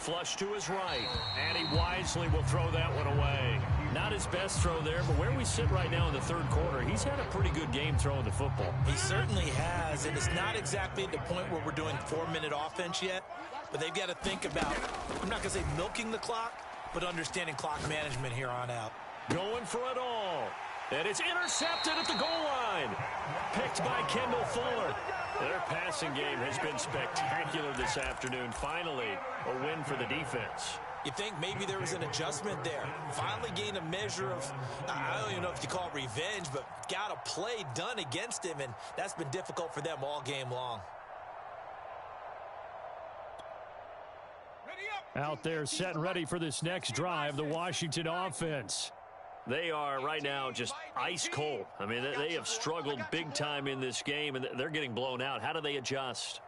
Flush to his right. And he wisely will throw that one away. Not his best throw there, but where we sit right now in the third quarter, he's had a pretty good game throwing the football. He certainly has, and it's not exactly at the point where we're doing 4-minute offense yet, but they've got to think about, I'm not going to say milking the clock, but understanding clock management here on out. Going for it all. And it's intercepted at the goal line. Picked by Kendall Fuller. Their passing game has been spectacular this afternoon. Finally, a win for the defense. You think maybe there was an adjustment there. Finally gained a measure of, I don't even know if you call it revenge, but got a play done against him, and that's been difficult for them all game long. Out there set and ready for this next drive, the Washington offense. They are right now just ice cold. I mean, they have struggled big time in this game, and they're getting blown out. How do they adjust?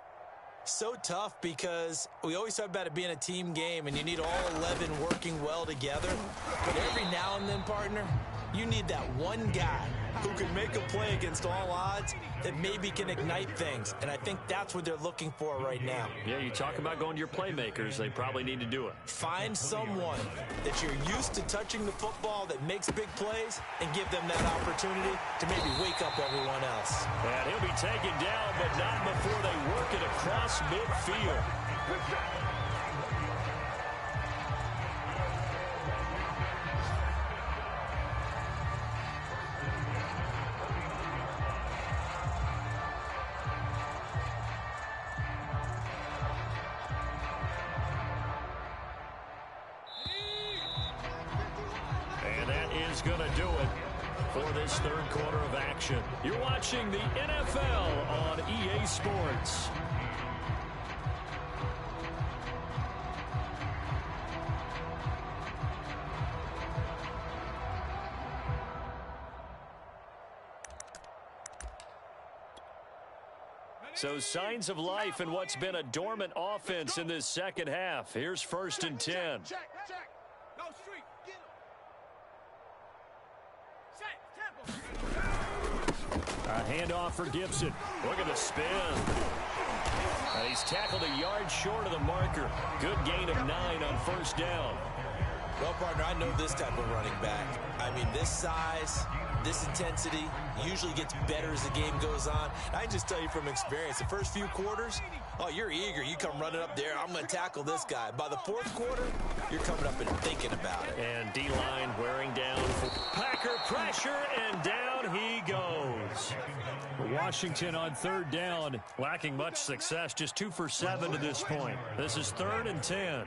So tough because we always talk about it being a team game, and you need all 11 working well together. But every now and then, partner, you need that one guy who can make a play against all odds that maybe can ignite things. And I think that's what they're looking for right now. Yeah, you talk about going to your playmakers. They probably need to do it. Find someone that you're used to touching the football that makes big plays and give them that opportunity to maybe wake up everyone else. And he'll be taken down, but not before they work it across midfield. Going to do it for this third quarter of action. You're watching the NFL on EA Sports. So signs of life in what's been a dormant offense in this second half. Here's 1st and 10. Check. Go street. Get him. A handoff for Gibson. Look at the spin. And he's tackled a yard short of the marker. Good gain of 9 on 1st down. Well, partner, I know this type of running back. I mean, this size, this intensity usually gets better as the game goes on. I can just tell you from experience, the first few quarters, oh, you're eager. You come running up there, I'm going to tackle this guy. By the 4th quarter, you're coming up and thinking about it. And D-line wearing down. Packer pressure, and down he goes. Washington on 3rd down, lacking much success, just 2 for 7 to this point. This is 3rd and 10.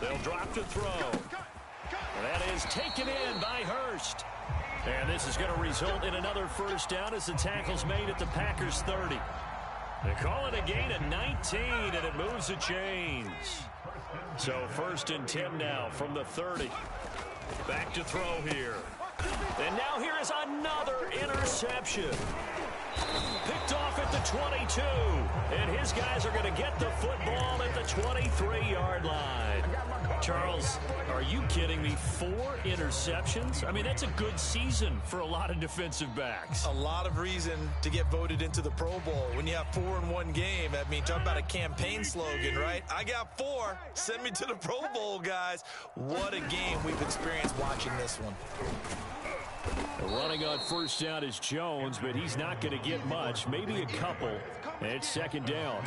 They'll drop to throw. And that is taken in by Hurst. And this is going to result in another 1st down as the tackle's made at the Packers 30. They call it a gain of 19, and it moves the chains. So 1st and 10 now from the 30. Back to throw here. And now here is another interception. Picked off at the 22. And his guys are going to get the football at the 23-yard line. Charles, are you kidding me? 4 interceptions? I mean, that's a good season for a lot of defensive backs. A lot of reason to get voted into the Pro Bowl. When you have 4 in one game, I mean, talk about a campaign slogan, right? I got 4. Send me to the Pro Bowl, guys. What a game we've experienced watching this one. Running on 1st down is Jones, but he's not going to get much, maybe a couple. And it's 2nd down.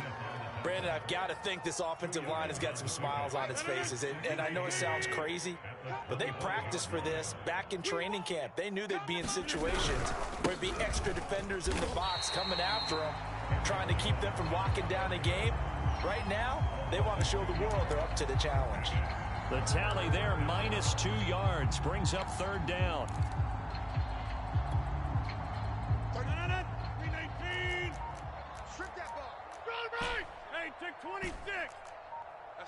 Brandon, I've got to think this offensive line has got some smiles on its faces. And I know it sounds crazy, but they practiced for this back in training camp. They knew they'd be in situations where there'd be extra defenders in the box coming after them, trying to keep them from locking down a game. Right now, they want to show the world they're up to the challenge. The tally there, minus 2 yards, brings up 3rd down. 319. Strip that ball. Right. Hey, take 26.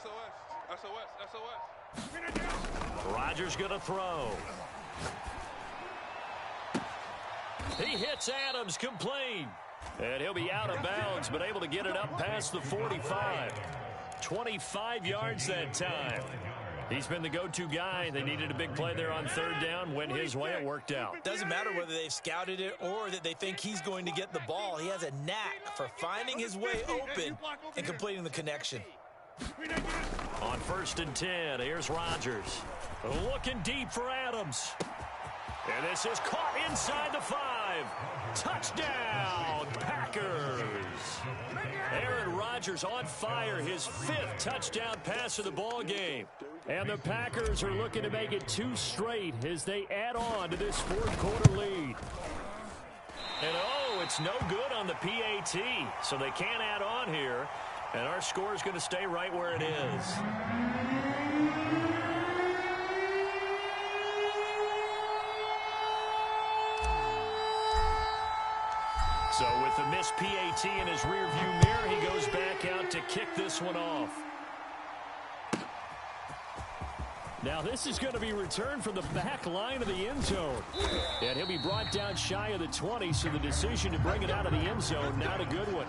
SOS. Get it down. Rodgers going to throw. He hits Adams complete. And he'll be out of bounds, but able to get it up past the 45. 25 yards that time. He's been the go-to guy. They needed a big play there on 3rd down. Went his way. It worked out. Doesn't matter whether they've scouted it or that they think he's going to get the ball. He has a knack for finding his way open and completing the connection. On 1st and 10, here's Rodgers. Looking deep for Adams. And this is caught inside the 5. Touchdown, Packers. Aaron Rodgers on fire, his 5th touchdown pass of the ball game. And the Packers are looking to make it 2 straight as they add on to this 4th quarter lead. And oh, it's no good on the PAT, so they can't add on here. And our score is going to stay right where it is. So with the missed PAT in his rearview mirror, he goes back out to kick this one off. Now this is going to be returned from the back line of the end zone. And he'll be brought down shy of the 20, so the decision to bring it out of the end zone, not a good one.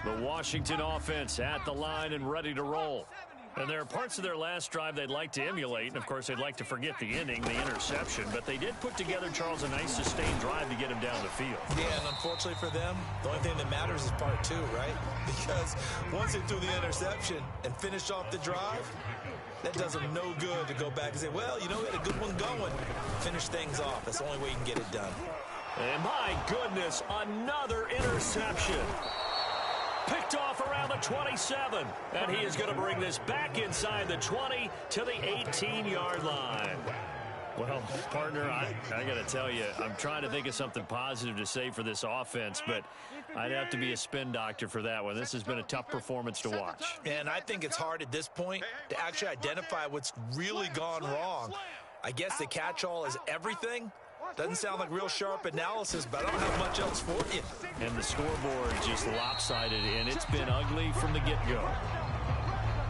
The Washington offense at the line and ready to roll. And there are parts of their last drive they'd like to emulate. And, of course, they'd like to forget the inning, the interception. But they did put together, Charles, a nice sustained drive to get him down the field. Yeah, and unfortunately for them, the only thing that matters is part 2, right? Because once they threw the interception and finished off the drive, that does them no good to go back and say, well, you know, we had a good one going. Finish things off. That's the only way you can get it done. And, my goodness, another interception. Picked off around the 27, and he is going to bring this back inside the 20 to the 18-yard line. Well, partner, I got to tell you, I'm trying to think of something positive to say for this offense, but I'd have to be a spin doctor for that one. This has been a tough performance to watch. And I think it's hard at this point to actually identify what's really gone wrong. I guess the catch-all is everything. Doesn't sound like real sharp analysis, but I don't have much else for you. And the scoreboard just lopsided, and it's been ugly from the get-go.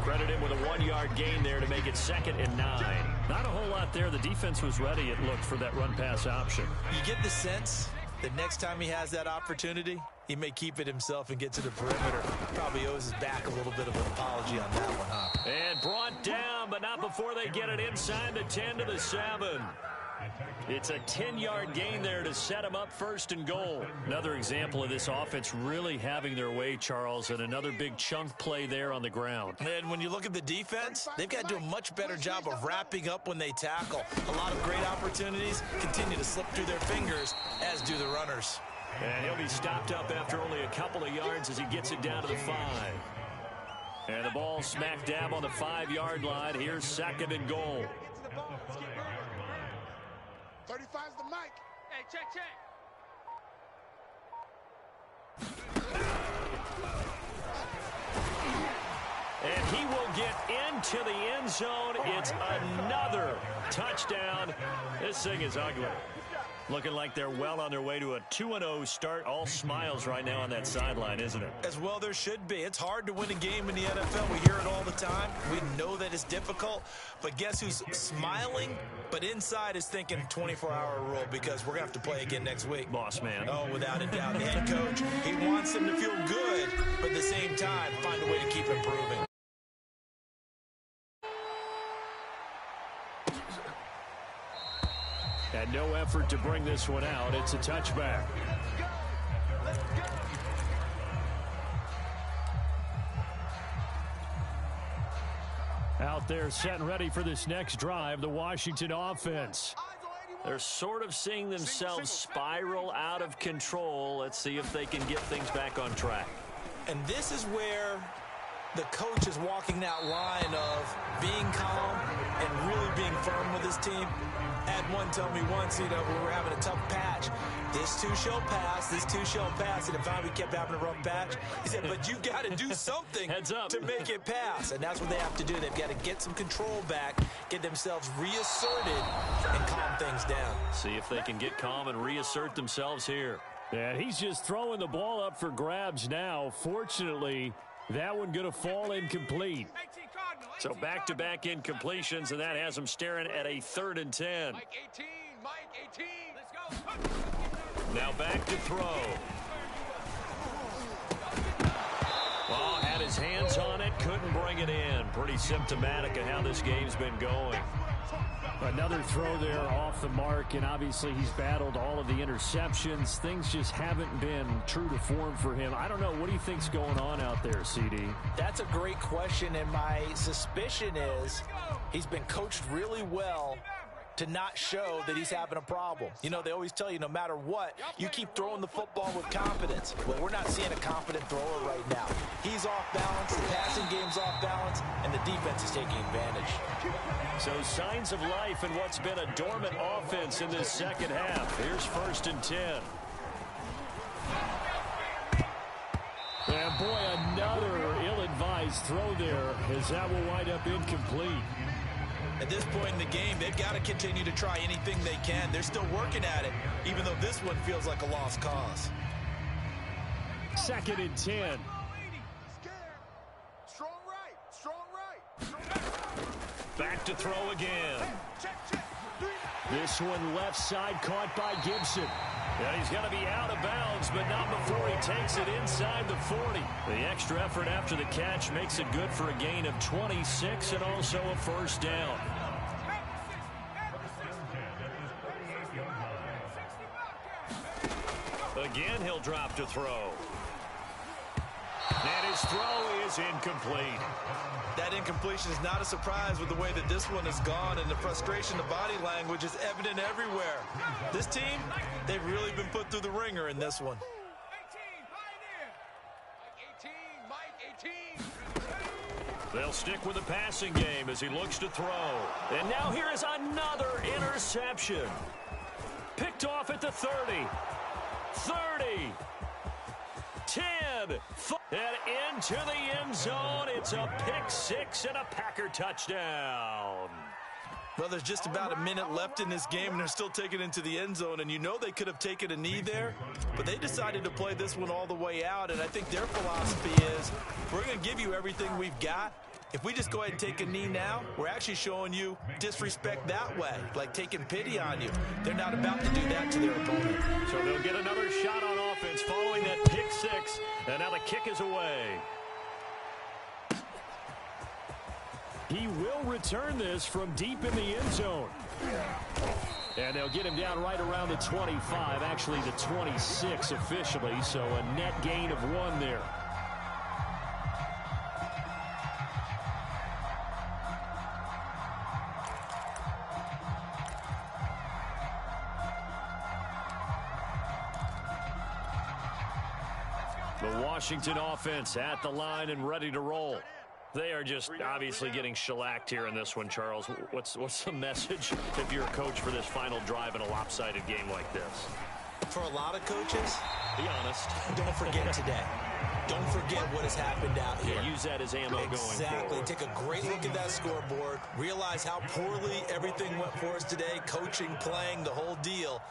Credit him with a 1-yard gain there to make it 2nd and 9. Not a whole lot there. The defense was ready, it looked, for that run-pass option. You get the sense that next time he has that opportunity, he may keep it himself and get to the perimeter. Probably owes his back a little bit of an apology on that one, huh? And brought down, but not before they get it inside the 10 to the 7. It's a 10-yard gain there to set him up 1st and goal. Another example of this offense really having their way, Charles, and another big chunk play there on the ground. And when you look at the defense, they've got to do a much better job of wrapping up when they tackle. A lot of great opportunities continue to slip through their fingers, as do the runners. And he'll be stopped up after only a couple of yards as he gets it down to the 5. And the ball smack dab on the 5-yard line. Here's 2nd and goal. 35's the mic. Hey, check. And he will get into the end zone. It's another touchdown. This thing is ugly. Looking like they're well on their way to a 2-0 start. All smiles right now on that sideline, isn't it? As well there should be. It's hard to win a game in the NFL. We hear it all the time. We know that it's difficult. But guess who's smiling, but inside is thinking 24-hour rule, because we're going to have to play again next week. Boss man. Oh, without a doubt. The head coach, he wants them to feel good, but at the same time, find a way to keep improving. And no effort to bring this one out. It's a touchback. Out there set and ready for this next drive, the Washington offense. They're sort of seeing themselves spiral out of control. Let's see if they can get things back on track. And this is where the coach is walking that line of being calm and really being firm with his team. I had one tell me once, we were having a tough patch. This too shall pass, this too shall pass. And if we kept having a rough patch, he said, but you got to do something Heads up. to make it pass. And that's what they have to do. They've got to get some control back, get themselves reasserted, and calm things down. See if they can get calm and reassert themselves here. And he's just throwing the ball up for grabs now. Fortunately, that one going to fall incomplete. So back-to-back incompletions, and that has them staring at a 3rd and 10. Mike 18, Mike 18. Let's go. Now back to throw. Ball had his hands on it, couldn't bring it in. Pretty symptomatic of how this game's been going. Another throw there off the mark, and obviously he's battled all of the interceptions. Things just haven't been true to form for him. I don't know. What do you think's going on out there, CD? That's a great question, and my suspicion is he's been coached really well to not show that he's having a problem. You know, they always tell you no matter what, you keep throwing the football with confidence. Well, we're not seeing a confident thrower right now. He's off balance, the passing game's off balance, and the defense is taking advantage. So signs of life in what's been a dormant offense in this second half. Here's 1st and 10. And boy, another ill-advised throw there, as that will wind up incomplete. At this point in the game, they've got to continue to try anything they can. They're still working at it, even though this one feels like a lost cause. 2nd and 10. Strong right. Back to throw again. This one left side caught by Gibson. Yeah, he's going to be out of bounds, but not before he takes it inside the 40. The extra effort after the catch makes it good for a gain of 26 and also a 1st down. Again, he'll drop to throw. And his throw is incomplete. That incompletion is not a surprise with the way that this one has gone, and the frustration, the body language is evident everywhere. This team, they've really been put through the ringer in this one. 18, Mike 18. They'll stick with the passing game as he looks to throw. And now here is another interception. Picked off at the 30. 30. 10. And into the end zone. It's a pick six and a Packer touchdown. Well, there's just about a minute left in this game, and they're still taking it into the end zone. And you know they could have taken a knee there, but they decided to play this one all the way out. And I think their philosophy is, we're going to give you everything we've got. If we just go ahead and take a knee now, we're actually showing you disrespect that way, like taking pity on you. They're not about to do that to their opponent. So they'll get another shot on offense following that pick six, and now the kick is away. He will return this from deep in the end zone. And they'll get him down right around the 25, actually the 26 officially, so a net gain of 1 there. The Washington offense at the line and ready to roll. They are just obviously getting shellacked here in this one, Charles. What's the message if you're a coach for this final drive in a lopsided game like this? For a lot of coaches, be honest. Don't forget today. Don't forget what has happened out here. Yeah, use that as ammo going forward. Exactly. Take a great look at that scoreboard. Realize how poorly everything went for us today. Coaching, playing, the whole deal.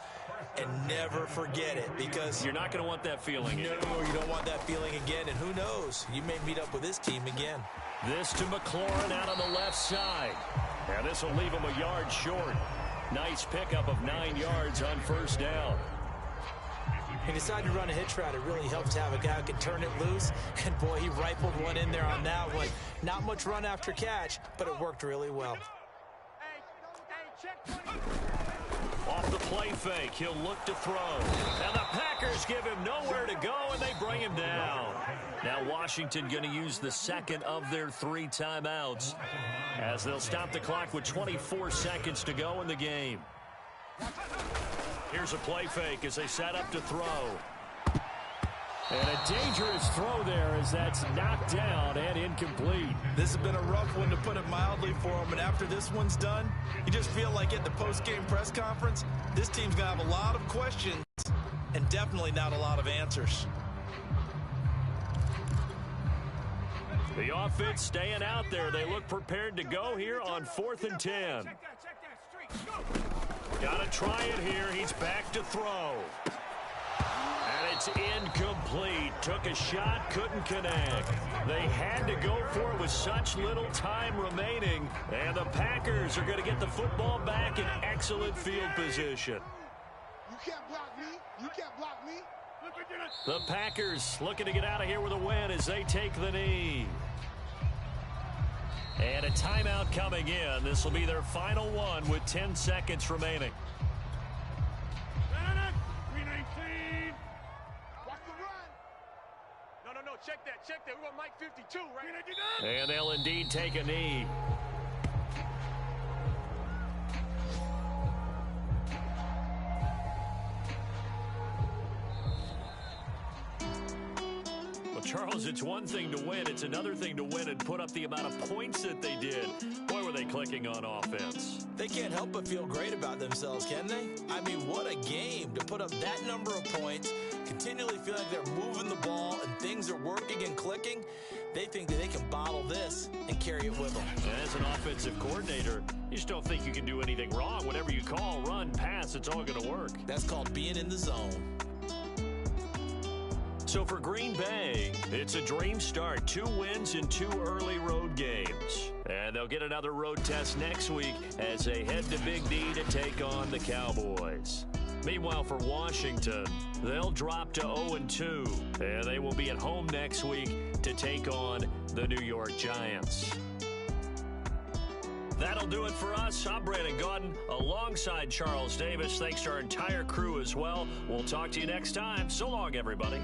And never forget it, because you're not going to want that feeling again. No, you don't want that feeling again. And who knows? You may meet up with this team again. This to McLaurin out on the left side. And this will leave him a yard short. Nice pickup of 9 yards on first down. He decided to run a hitch route. It really helps to have a guy who can turn it loose. And, boy, he rifled one in there on that one. Not much run after catch, but it worked really well. Off the play fake, he'll look to throw. And the Packers give him nowhere to go, and they bring him down. Now Washington going to use the second of their 3 timeouts as they'll stop the clock with 24 seconds to go in the game. Here's a play fake as they set up to throw. And a dangerous throw there as that's knocked down and incomplete. This has been a rough one, to put it mildly, for him. And after this one's done, you just feel like at the post-game press conference, this team's going to have a lot of questions and definitely not a lot of answers. The offense staying out there. They look prepared to go here on 4th and 10. Got to try it here. He's back to throw. And it's incomplete. Took a shot, couldn't connect. They had to go for it with such little time remaining. And the Packers are going to get the football back in excellent field position. You can't block me. You can't block me. The Packers looking to get out of here with a win as they take the knee. And a timeout coming in. This will be their final one with 10 seconds remaining. Check that. We want Mike 52, right? And they'll indeed take a knee. Well, Charles, it's one thing to win. It's another thing to win and put up the amount of points that they did. Boy, were they clicking on offense. They can't help but feel great about themselves, can they? I mean, what a game to put up that number of points, continually feel like they're moving the ball and things are working and clicking. They think that they can bottle this and carry it with them. And as an offensive coordinator, you just don't think you can do anything wrong. Whatever you call, run, pass, it's all going to work. That's called being in the zone. So for Green Bay, it's a dream start. 2 wins in 2 early road games. And they'll get another road test next week as they head to Big D to take on the Cowboys. Meanwhile, for Washington, they'll drop to 0-2. And they will be at home next week to take on the New York Giants. That'll do it for us. I'm Brandon Gaudin alongside Charles Davis. Thanks to our entire crew as well. We'll talk to you next time. So long, everybody.